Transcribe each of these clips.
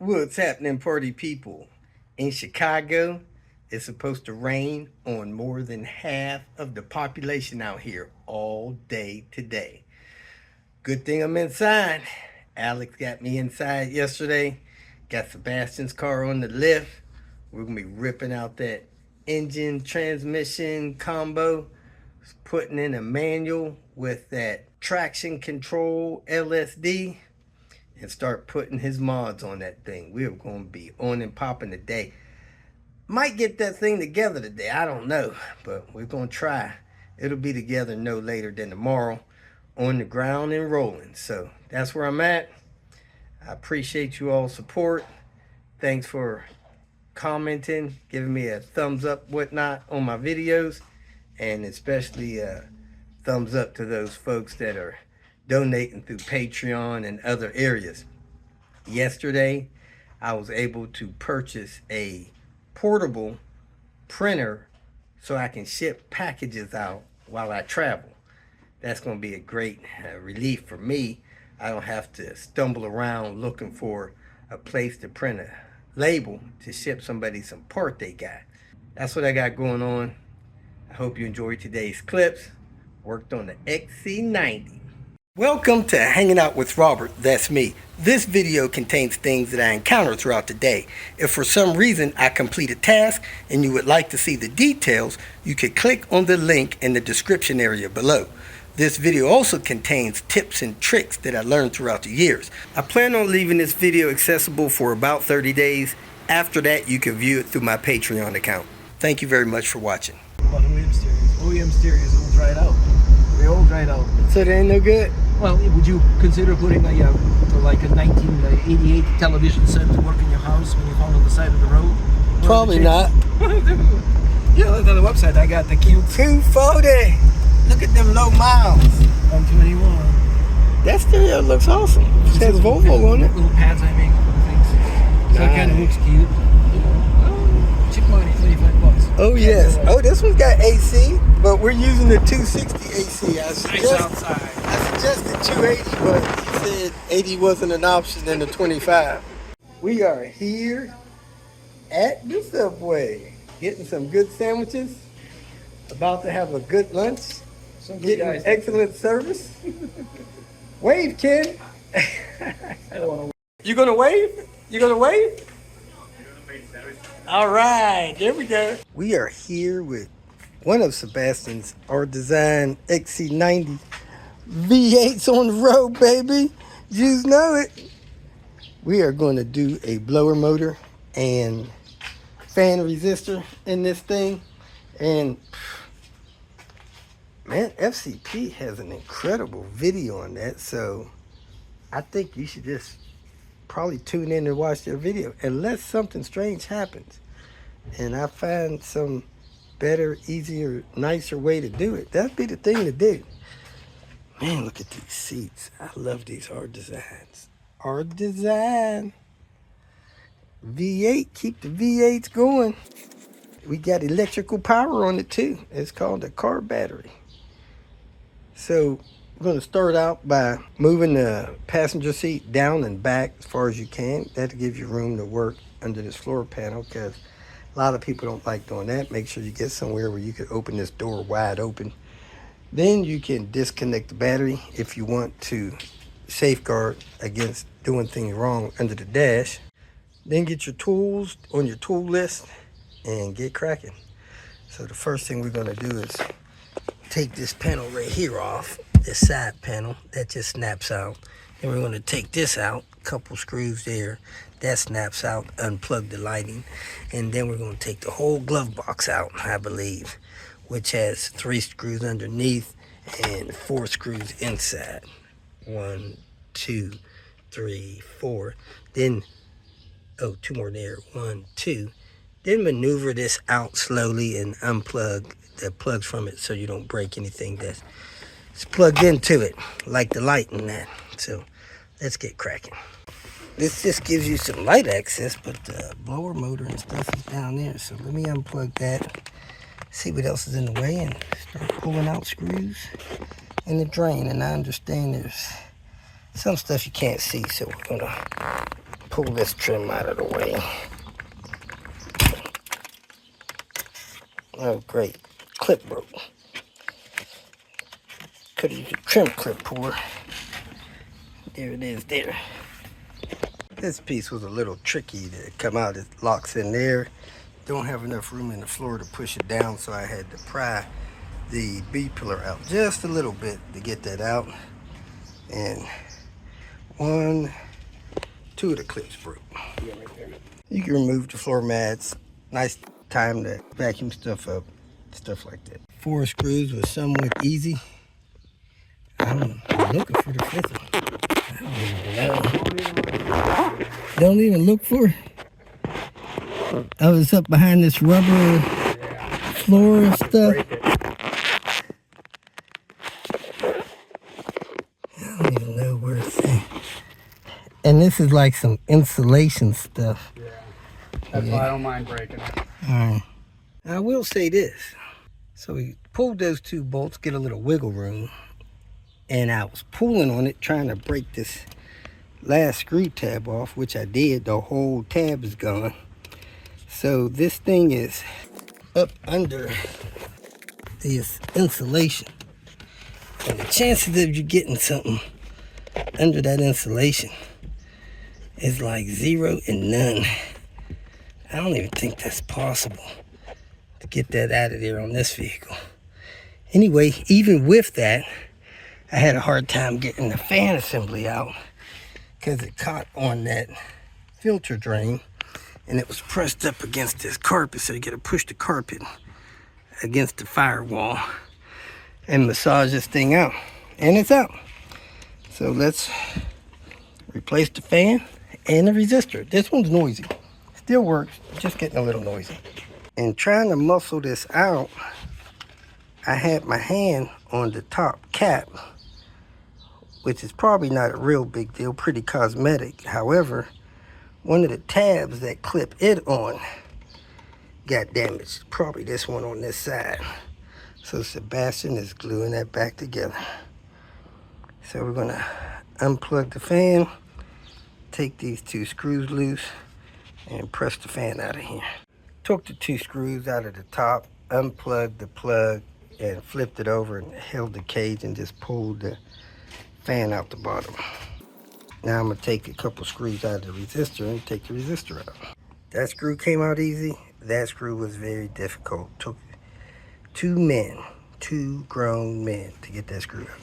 What's happening, party people? In Chicago, it's supposed to rain on more than half of the population out here all day today. Good thing I'm inside. Alex got me inside yesterday. Got Sebastian's car on the lift. We're going to be ripping out that engine transmission combo, putting in a manual with that traction control LSD, and start putting his mods on that thing. We're going to be on and popping today. Might get that thing together today, I don't know, but we're going to try. It'll be together no later than tomorrow, on the ground and rolling. So that's where I'm at. I appreciate you all's support. Thanks for commenting, giving me a thumbs up, whatnot, on my videos, and especially thumbs up to those folks that are donating through Patreon and other areas. Yesterday, I was able to purchase a portable printer so I can ship packages out while I travel. That's going to be a great relief for me. I don't have to stumble around looking for a place to print a label to ship somebody some part they got. That's what I got going on. I hope you enjoyed today's clips. Worked on the XC90. Welcome to Hanging Out with Robert, that's me. This video contains things that I encounter throughout the day. If for some reason I complete a task and you would like to see the details, you can click on the link in the description area below. This video also contains tips and tricks that I learned throughout the years. I plan on leaving this video accessible for about 30 days. After that, you can view it through my Patreon account. Thank you very much for watching. About OEM stereos. OEM stereos all dried out. They all dried out. So they ain't no good? Well, would you consider putting a 1988 television set to work in your house when you found on the side of the road? Probably not. Yeah, look on the website. I got the cute 240. Look at them low miles. 121. That stereo looks awesome. It says Volvo on it. Little pads I make on things. So it kind of looks cute. Cheap money, $25. Oh yes. Oh, this one's got AC, but we're using the 260 AC. I suggested 280, but he said 80 wasn't an option in the 25. We are here at the Subway, getting some good sandwiches. About to have a good lunch. Getting excellent service. Wave, Ken. You gonna wave? You gonna wave? All right, there we go. We are here with one of Sebastian's Rdesign XC90 V8s on the road, baby. You know it. We are going to do a blower motor and fan resistor in this thing. And man, FCP has an incredible video on that. So I think you should just probably tune in and watch their video unless something strange happens and I find some better, easier, nicer way to do it. That'd be the thing to do. Man, look at these seats. I love these Rdesigns. Rdesign V8, keep the V8s going. We got electrical power on it too. It's called a car battery. So we're going to start out by moving the passenger seat down and back as far as you can. That'll give you room to work under this floor panel because a lot of people don't like doing that. Make sure you get somewhere where you can open this door wide open. Then you can disconnect the battery if you want to safeguard against doing things wrong under the dash. Then get your tools on your tool list and get cracking. So the first thing we're going to do is take this panel right here off. This side panel that just snaps out, and we're going to take this out, a couple screws there, that snaps out, unplug the lighting, and then we're going to take the whole glove box out, I believe, which has 3 screws underneath and 4 screws inside. 1, 2, 3, 4. Then 2 more there. 1, 2. Then maneuver this out slowly and unplug the plugs from it so you don't break anything that's plugged into it, like the light and that. So let's get cracking. This just gives you some light access, but the blower motor and stuff is down there. So let me unplug that, see what else is in the way, and start pulling out screws in the drain. And I understand there's some stuff you can't see, so we're gonna pull this trim out of the way. Oh, great. Clip broke. Could have used a trim clip puller. There it is there. This piece was a little tricky to come out. It locks in there. Don't have enough room in the floor to push it down, so I had to pry the B pillar out just a little bit to get that out. And two of the clips broke. You can remove the floor mats. Nice time to vacuum stuff up, stuff like that. 4 screws was somewhat easy. I'm looking for the 5th one. Don't even look for it. I was up behind this rubber floor and stuff. I don't even know where it's at. And this is like some insulation stuff. Yeah, that's why I don't mind breaking it. Alright. I will say this. So we pulled those 2 bolts, get a little wiggle room. And I was pulling on it, trying to break this last screw tab off, which I did. The whole tab is gone. So this thing is up under this insulation. And the chances of you getting something under that insulation is like 0 and none. I don't even think that's possible to get that out of there on this vehicle. Anyway, even with that, I had a hard time getting the fan assembly out because it caught on that filter drain and it was pressed up against this carpet, so you got to push the carpet against the firewall and massage this thing out, and it's out. So let's replace the fan and the resistor. This one's noisy, still works, just getting a little noisy. And trying to muscle this out, I had my hand on the top cap, which is probably not a real big deal, pretty cosmetic. However, one of the tabs that clip it on got damaged, probably this one on this side. So Sebastian is gluing that back together. So we're gonna unplug the fan, take these 2 screws loose, and press the fan out of here. Took the 2 screws out of the top, unplugged the plug, and flipped it over and held the cage and just pulled the fan out the bottom. Now I'm gonna take a couple screws out of the resistor and take the resistor out. That screw came out easy. That screw was very difficult. Took 2 grown men to get that screw out.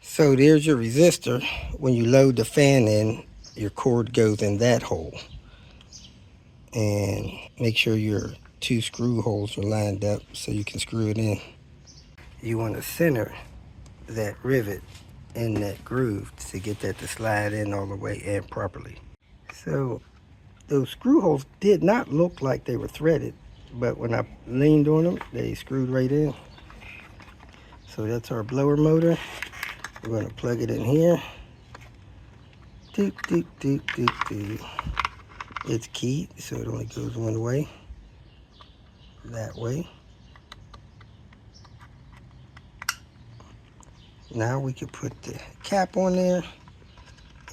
So there's your resistor. When you load the fan in, your cord goes in that hole. And make sure your 2 screw holes are lined up so you can screw it in. You want to center that rivet in that groove to get that to slide in all the way and properly. So those screw holes did not look like they were threaded, but when I leaned on them, they screwed right in. So that's our blower motor. We're going to plug it in here. Doop, doop, doop, doop, doop. It's keyed, so it only goes one way. That way. Now we can put the cap on there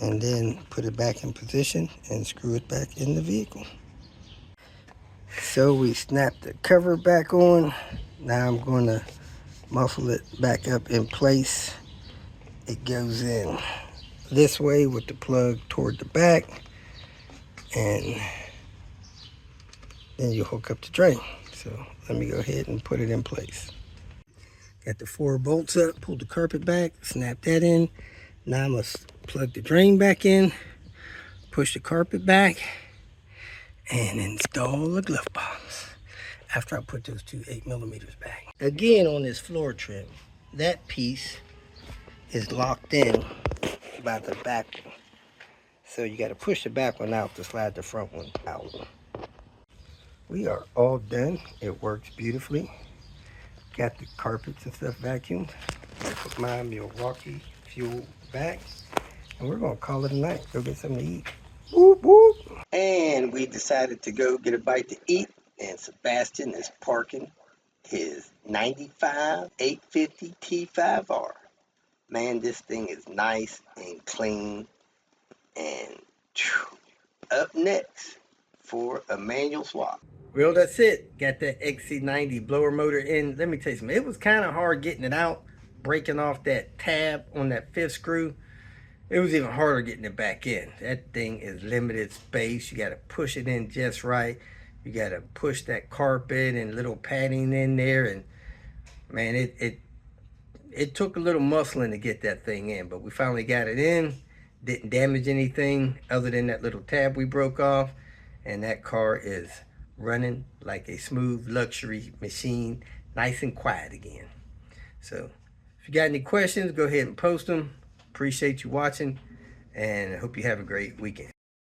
and then put it back in position and screw it back in the vehicle. So we snapped the cover back on. Now I'm going to muffle it back up in place. It goes in this way with the plug toward the back, and then you hook up the drain. So let me go ahead and put it in place. Got the 4 bolts up, pulled the carpet back, snap that in. Now I must plug the drain back in, push the carpet back, and install the glove box after I put those 2 8mm back. Again, on this floor trim, that piece is locked in by the back one. So you got to push the back one out to slide the front one out. We are all done. It works beautifully. Got the carpets and stuff vacuumed. I put my Milwaukee fuel back, and we're gonna call it a night. Go get something to eat. Whoop, whoop. And we decided to go get a bite to eat, and Sebastian is parking his 95 850 T5R. Man, this thing is nice and clean, and up next for a manual swap. Well, that's it. Got that XC90 blower motor in. Let me tell you something. It was kind of hard getting it out, breaking off that tab on that 5th screw. It was even harder getting it back in. That thing is limited space. You got to push it in just right. You got to push that carpet and little padding in there. And man, it took a little muscling to get that thing in, but we finally got it in. Didn't damage anything other than that little tab we broke off. And that car is running like a smooth luxury machine, nice and quiet again. So if you got any questions, go ahead and post them. Appreciate you watching, and I hope you have a great weekend.